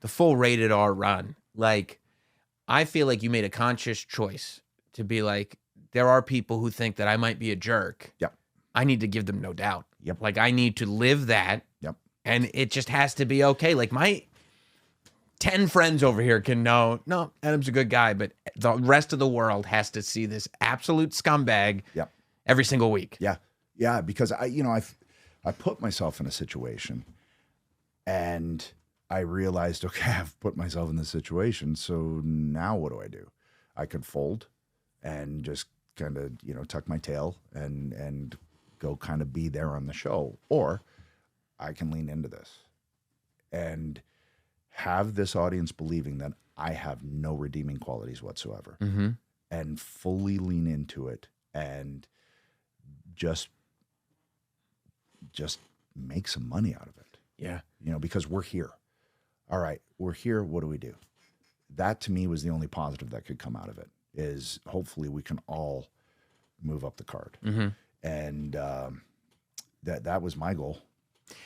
the full rated R run, like, I feel like you made a conscious choice to be like, there are people who think that I might be a jerk. Yep. I need to give them no doubt. Yep. Like, I need to live that. Yep. And it just has to be okay. Like, my 10 friends over here can know, no, Adam's a good guy, but the rest of the world has to see this absolute scumbag Yep. every single week. Yeah. Yeah. Because I put myself in a situation and I realized, okay, I've put myself in this situation. So now what do? I could fold and just kind of, tuck my tail and go kind of be there on the show. Or I can lean into this and have this audience believing that I have no redeeming qualities whatsoever, and fully lean into it and just make some money out of it. Yeah. Because we're here. All right, we're here. What do we do? That to me was the only positive that could come out of it, is hopefully we can all move up the card. And that was my goal.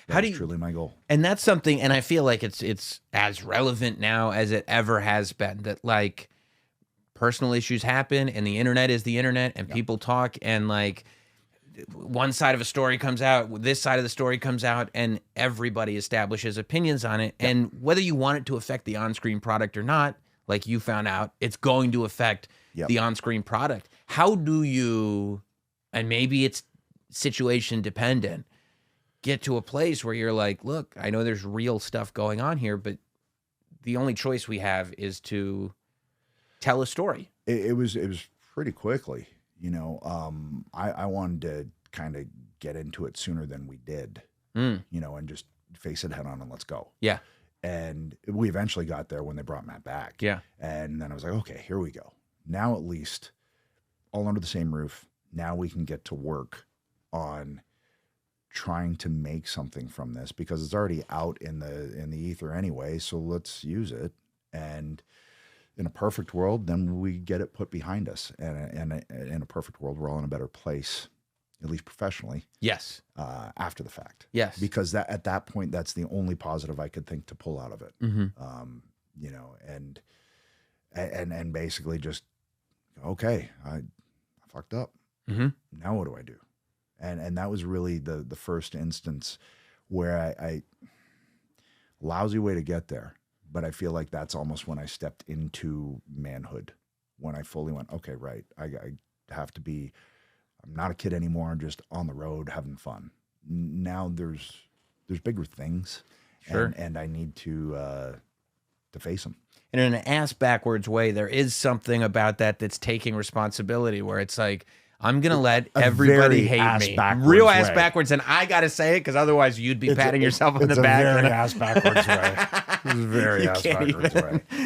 That was truly my goal. And that's something, and I feel like it's as relevant now as it ever has been, that like personal issues happen and the internet is the internet and people talk, and like one side of a story comes out, this side of the story comes out, and everybody establishes opinions on it. And whether you want it to affect the on-screen product or not, like you found out, it's going to affect the on-screen product. How do you, and maybe it's situation dependent, get to a place where you're like, look, I know there's real stuff going on here, but the only choice we have is to tell a story. It was pretty quickly, I wanted to kind of get into it sooner than we did, and just face it head on and let's go. Yeah. And we eventually got there when they brought Matt back. Yeah. And then I was like, okay, here we go. Now at least all under the same roof. Now we can get to work on trying to make something from this, because it's already out in the ether anyway. So let's use it. And in a perfect world, then we get it put behind us. And in a perfect world, we're all in a better place, at least professionally. Yes. After the fact. Yes. Because at that point, that's the only positive I could think to pull out of it. And basically just, okay, I fucked up. Now what do I do? And that was really the first instance where I lousy way to get there. But I feel like that's almost when I stepped into manhood, when I fully went, okay, right, I have to be, I'm not a kid anymore. I'm just on the road having fun. Now there's bigger things, and I need to face them. And in an ass backwards way, there is something about that's taking responsibility, where it's like, I'm going to let everybody hate me. Real ass backwards. And I got to say it, because otherwise you'd be patting yourself on the back. It's a very ass backwards way. It's a very ass backwards way.